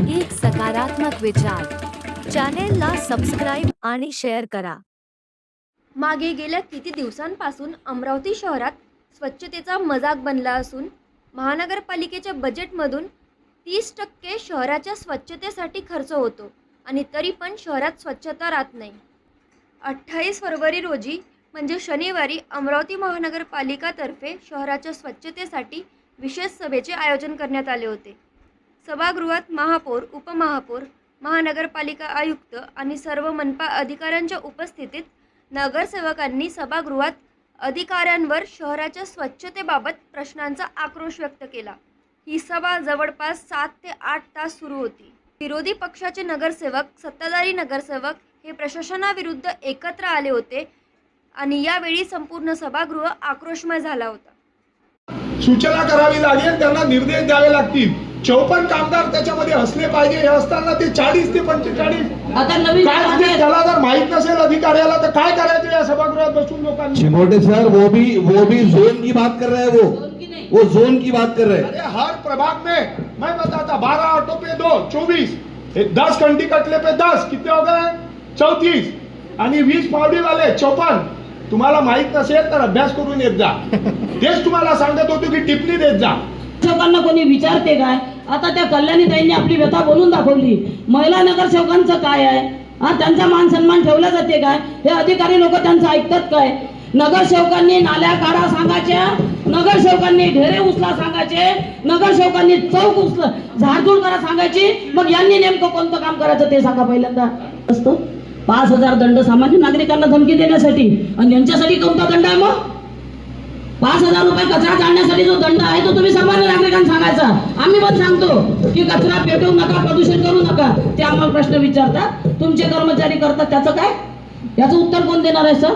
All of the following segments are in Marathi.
एक सकारात्मक विचार. चॅनेलला सबस्क्राईब आणि शेअर करा. मागे गेल्या किती दिवसांपासून अमरावती शहरात स्वच्छतेचा मजाक बनला असून महानगरपालिकेच्या बजेटमधून 30% शहराच्या स्वच्छतेसाठी खर्च होतो आणि तरी पण शहरात स्वच्छता राहत नाही. 28 फरवरी रोजी म्हणजे शनिवारी अमरावती महानगरपालिकातर्फे शहराच्या स्वच्छतेसाठी विशेष सभेचे आयोजन करण्यात आले होते. सभागृहात महापौर, उपमहापौर, महानगरपालिका आयुक्त आणि सर्व मनपा अधिकाऱ्यांच्या उपस्थितीत नगरसेवकांनी सभागृहात अधिकाऱ्यांवर शहराच्या स्वच्छतेबाबत प्रश्नांचा आक्रोश व्यक्त केला. ही सभा जवळपास 7 ते 8 तास सुरू होती. विरोधी पक्षाचे नगरसेवक, सत्ताधारी नगरसेवक हे प्रशासनाविरुद्ध एकत्र आले होते आणि यावेळी संपूर्ण सभागृह आक्रोशमय झाला होता. सूचना करावी लागेल, त्यांना निर्देश द्यावे लागतील. 54 कामगार त्याच्यामध्ये असले पाहिजे. हे असताना ते 40 ते 45 आता नवीन काय म्हणजे त्याला जर माहित नसेल अधिकाऱ्याला तर काय करायचं या सभागृहात बसून लोकांनी. चिमोटे सर वो भी जोन की बात कर रहे हैं. वो जोन की बात कर रहे हैं. अरे हर प्रभाग में मैं बताता 12 ऑटो पे 2 24 10 कंटी कटले पे 10 कितने हो गए 34 आणि 20 पावडी वाले 54. तुम्हाला माहित नसेल तर अभ्यास करून येत जा. तेच तुम्हाला सांगत होतो की टिप्पणी देत जा. नगरसेवकांना कोणी विचारते काय? आता त्या कल्याणीताईंनी आपली व्यथा बोलून दाखवली. महिला नगरसेवकांचं काय आहे? त्यांचा मान सन्मान ठेवला जाते काय? हे अधिकारी लोक त्यांचं ऐकतात काय? नगरसेवकांनी नाल्या काढा सांगायच्या, नगरसेवकांनी ढेरे उचला सांगायचे, नगरसेवकांनी चौक उचला झाडझूड करा सांगायची. मग यांनी नेमकं कोणतं काम करायचं ते सांगा पहिल्यांदा. असतो 5000 दंड सामान्य नागरिकांना धमकी देण्यासाठी, आणि यांच्यासाठी कोणता दंड आहे? मग 5000 रुपये कचरा जाळण्यासाठी जो दंड आहे तो तुम्ही सामान्य नागरिकांना सांगायचा. आम्ही पण सांगतो की कचरा पेटवू नका, प्रदूषण करू नका. ते आम्हाला प्रश्न विचारतात, तुमचे कर्मचारी करतात, त्याचं काय? याचं उत्तर कोण देणार आहे सर?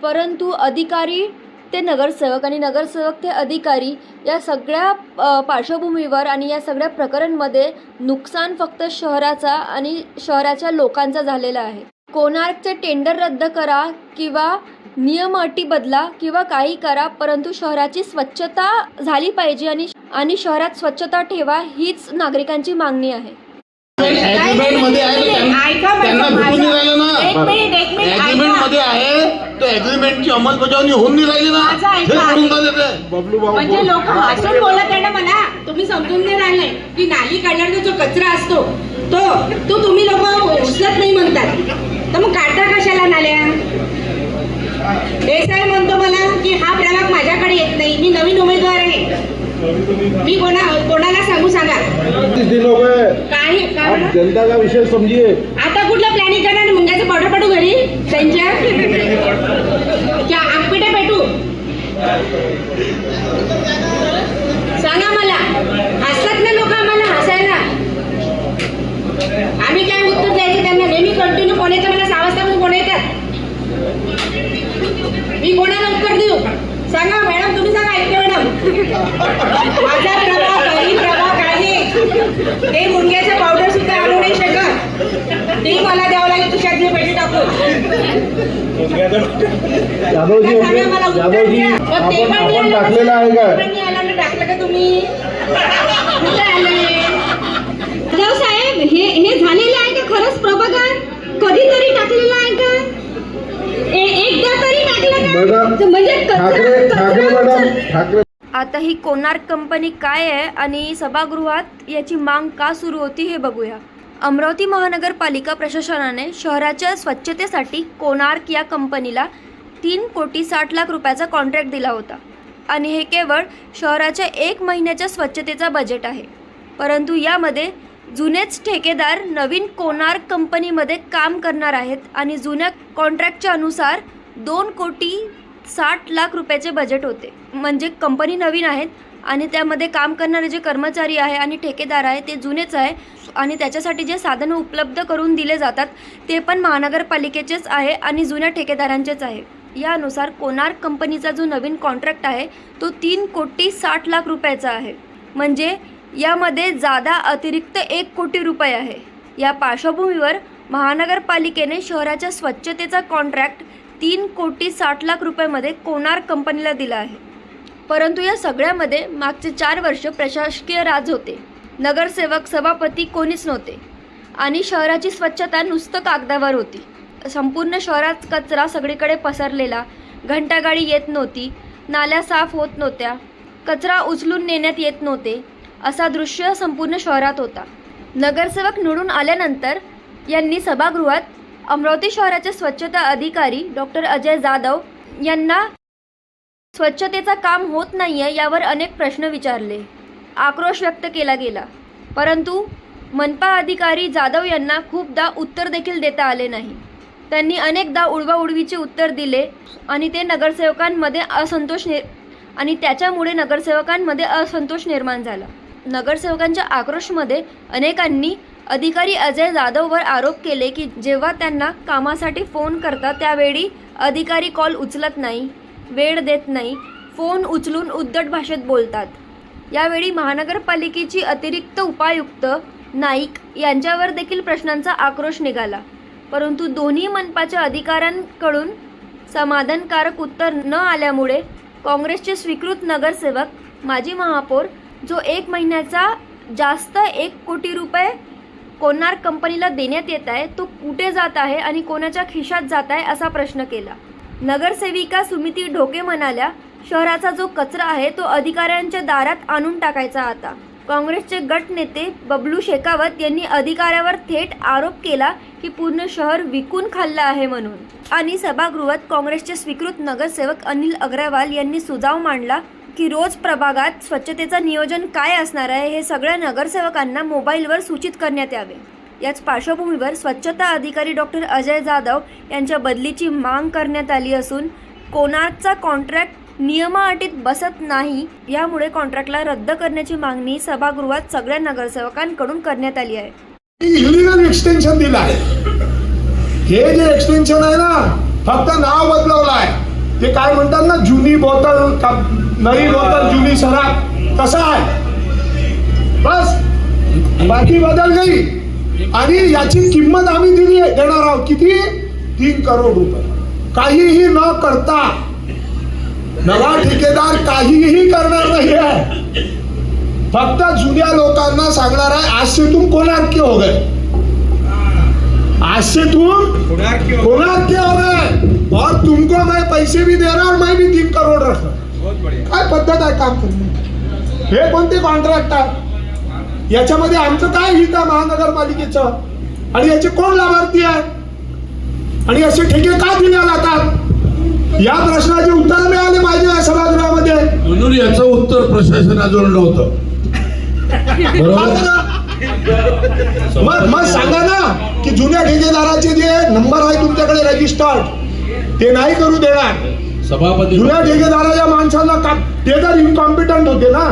परंतु अधिकारी ते नगरसेवक आणि नगरसेवक ते अधिकारी या सगळ्या पार्श्वभूमीवर आणि या सगळ्या प्रकरणमध्ये नुकसान फक्त शहराचा आणि शहराच्या लोकांचा झालेला आहे. कोणार्कचे टेंडर रद्द करा किंवा नियम अटी बदला किंवा काही करा, परंतु शहराची स्वच्छता झाली पाहिजे आणि शहरात स्वच्छता ठेवा हीच नागरिकांची मागणी आहे. ऍग्रीमेंट मध्ये आहे, त्यांना भेटून नाही राहिलं ना. ऍग्रीमेंट मध्ये आहे तर ऍग्रीमेंटची अंमलबजावणी होऊन नाही राहिली ना. म्हणजे लोक हसून बोलत आहे ना. मला तुम्ही समजून नाही राहिले की नाली काढल्यावर जो कचरा असतो तो तुम्ही लोक उचलत नाही म्हणतात, तर मग काढता कशाला नाल्या? देसाई म्हणतो मला की हा प्रभाग माझ्याकडे येत नाही, मी नवीन उमेदवार आहे, मी कोणाला सांगू सांगा. काही जनता का विषय समजिए. आता कुठलं प्लॅनिंग करणार? मुंग्याचं पावडर पाठवू घरी त्यांच्या, क्या आगपेट्या पेटू? सांगा मला. हसतात ना लोक आम्हाला हसायला. आम्ही काय उत्तर द्यायचं त्यांना? नेहमी कंटिन्यू कोण येतं? मला 6 वाजतापासून कोण येतात? मी कोणाला उत्तर देऊ? सांगा मॅडम, तुम्ही सांगा. ऐकते मॅडम, माझा प्रभाग काही प्रभाग आहे, ते मुंग्याचं पावडर सुद्धा आणू नाही शकत, ते मला द्यावं लागेल तुझ्यात पैसे टाकून. टाकलं का तुम्ही? कुठं आलंय जाधव साहेब? हे झालेलं आहे का खरंच प्रभागात? कधीतरी टाकलेलं आहे का? एकदा तरी टाकलं का? म्हणजे आता ही कोणार्क कंपनी काय आहे आणि सभागृहात याची मांग का सुरू होती हे बघूया. अमरावती महानगरपालिका प्रशासनाने शहराच्या स्वच्छतेसाठी कोणार्क या कंपनीला 3,60,00,000 रुपयाचा कॉन्ट्रॅक्ट दिला होता आणि हे केवळ शहराच्या 1 महिन्याच्या स्वच्छतेचा बजेट आहे. परंतु यामध्ये जुनेच ठेकेदार नवीन कोणार्क कंपनीमध्ये काम करणार आहेत आणि जुन्या कॉन्ट्रॅक्टच्या अनुसार 2,60,00,000 रुपयाचे बजेट होते. म्हणजे कंपनी नवीन आहेत आणि त्यामध्ये काम करणारे जे कर्मचारी आहे आणि ठेकेदार आहे ते जुनेच आहे आणि त्याच्यासाठी जे साधनं उपलब्ध करून दिले जातात ते पण महानगरपालिकेचेच आहे आणि जुन्या ठेकेदारांचेच आहे. यानुसार कोणार्क कंपनीचा जो नवीन कॉन्ट्रॅक्ट आहे तो 3,60,00,000 रुपयाचा आहे. म्हणजे यामध्ये जादा अतिरिक्त 1 कोटी रुपये आहे. या पार्श्वभूमीवर महानगरपालिकेने शहराच्या स्वच्छतेचा कॉन्ट्रॅक्ट 3,60,00,000 रुपयामध्ये कोणार्क कंपनीला दिला आहे. परंतु या सगळ्यामध्ये मागचे 4 वर्ष प्रशासकीय राज होते. नगरसेवक, सभापती कोणीच नव्हते आणि शहराची स्वच्छता नुसतं कागदावर होती. संपूर्ण शहरात कचरा सगळीकडे पसरलेला, घंटागाडी येत नव्हती, नाल्या साफ होत नव्हत्या, कचरा उचलून नेण्यात येत नव्हते, असा दृश्य संपूर्ण शहरात होता. नगरसेवक निवडून आल्यानंतर यांनी सभागृहात अमरावती शहराचे स्वच्छता अधिकारी डॉक्टर अजय जाधव यांना स्वच्छतेचं काम होत नाही आहे यावर अनेक प्रश्न विचारले, आक्रोश व्यक्त केला गेला. परंतु मनपा अधिकारी जाधव यांना खूपदा उत्तर देखील देता आले नाही. त्यांनी अनेकदा उडवाउडवीचे उत्तर दिले आणि त्याच्यामुळे नगरसेवकांमध्ये असंतोष निर्माण झाला. नगरसेवकांच्या आक्रोशमध्ये अनेकांनी अधिकारी अजय जाधववर आरोप केले की जेव्हा त्यांना कामासाठी फोन करतात त्यावेळी अधिकारी कॉल उचलत नाही, वेळ देत नाही, फोन उचलून उद्धट भाषेत बोलतात. यावेळी महानगरपालिकेची अतिरिक्त उपायुक्त नाईक यांच्यावर देखील प्रश्नांचा आक्रोश निघाला. परंतु दोन्ही मनपाच्या अधिकाऱ्यांकडून समाधानकारक उत्तर न आल्यामुळे काँग्रेसचे स्वीकृत नगरसेवक माजी महापौर जो 1 महिन्याचा जास्त 1 कोटी रुपये कोणार्क कंपनीला देण्यात येत आहे तो कुठे जात आहे आणि कोणाच्या खिशात जात आहे असा प्रश्न केला. नगरसेविका सुमिती ढोके म्हणाल्या, शहराचा जो कचरा आहे तो अधिकाऱ्यांच्या दारात आणून टाकायचा. आता काँग्रेसचे गट नेते बबलू शेखावत यांनी अधिकाऱ्यावर थेट आरोप केला की पूर्ण शहर विकून खाल्लं आहे म्हणून. आणि सभागृहात काँग्रेसचे स्वीकृत नगरसेवक अनिल अग्रवाल यांनी सुझाव मांडला की रोज प्रभागात स्वच्छतेचं नियोजन काय असणार आहे हे सगळ्या नगरसेवकांना मोबाईलवर सूचित करण्यात यावे. याच पार्श्वभूमीवर स्वच्छता अधिकारी डॉक्टर अजय जाधव यांच्या बदलीची माग करण्यात आली असून कोणार्कचा कॉन्ट्रॅक्ट नियमाअटीत बसत नाही, यामुळे कॉन्ट्रॅक्टला रद्द करण्याची मागणी सभागृहात सगळ्या नगरसेवकांकडून करण्यात आली आहे. इलिगल एक्सटेन्शन दिलं आहे. हे जे एक्सटेन्शन आहे ना फक्त नाव बदलवलं आहे. ते काय म्हणतात ना जुनी बोतल नवी बोतल जुनी शराब तसा आहे बस, बाकी बदल नाही. आणि याची किंमत आम्ही देणार आहोत किती? 3 करोड रुपये. काहीही न करता नवा ठेकेदार काहीही करणार नाही आहे. फक्त जुन्या लोकांना सांगणार आहे आज से तुम कोणार्क हो गए, आज से तुम कोणार्क हो गए और तुमको मैं पैसे भी दे रहा और मैं भी 3 करोड रख रहा. काय पद्धत आहे काम करणे? हे कोणते कॉन्ट्रॅक्ट आहे? याच्यामध्ये आमचं काय हित आहे महानगरपालिकेचं? आणि याचे कोण लाभार्थी आहे आणि असे ठेके का दिले जातात? या प्रश्नाचे उत्तर मिळाले पाहिजे या सभागृहामध्ये. म्हणून याचं उत्तर प्रशासनाजवळ नव्हतं. मग सांगा ना की जुन्या ठेकेदाराचे जे नंबर आहे तुमच्याकडे रजिस्टर्ड ते नाही करू देणार. सभापती जुन्या ठेकेदाराच्या माणसांना ते तर इनकॉम्पिटंट होते ना.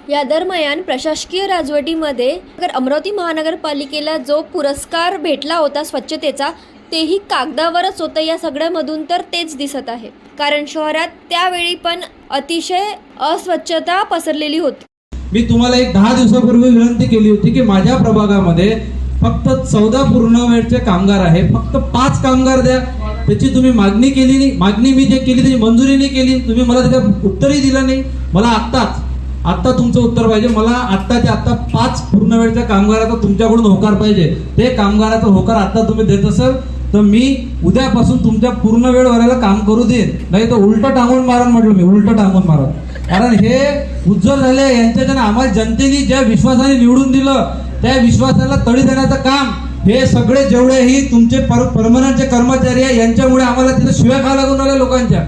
या दरम्यान प्रशासकीय राजवटीमध्ये अमरावती महानगरपालिकेला जो पुरस्कार भेटला होता स्वच्छतेचा तेही कागदावरच होतं. या सगळ्यामधून तर तेच दिसत आहे, कारण शहरात त्यावेळी पण अतिशय अस्वच्छता पसरलेली होती. मी तुम्हाला 10 दिवसापूर्वी विनंती केली होती की माझ्या प्रभागामध्ये फक्त 14 पूर्ण वेळचे कामगार आहे, फक्त 5 कामगार द्या. त्याची तुम्ही मागणी केली नाही. मागणी मी जे केली त्याची मंजुरी नाही केली. तुम्ही मला त्याचं उत्तरही दिलं नाही. मला आत्ता तुमचं उत्तर पाहिजे. मला आत्ताच्या आत्ता 5 पूर्ण वेळच्या कामगाराचा तुमच्याकडून होकार पाहिजे. ते कामगाराचा होकार आता तुम्ही देत असाल तर मी उद्यापासून तुमच्या पूर्ण वेळ वाल्याला काम करू देईन, नाही तर उलटं टांगून मारण. म्हटलं मी उलटं टांगून मारण. कारण हे उज्ज्वल झाले यांच्याच्याने आम्हाला जनतेने ज्या विश्वासाने निवडून दिलं त्या विश्वासाला तडी देण्याचं काम हे सगळे जेवढेही तुमचे परमनंटचे कर्मचारी आहे यांच्यामुळे आम्हाला तिथे शिव्या खायला लागून आल्या लोकांच्या.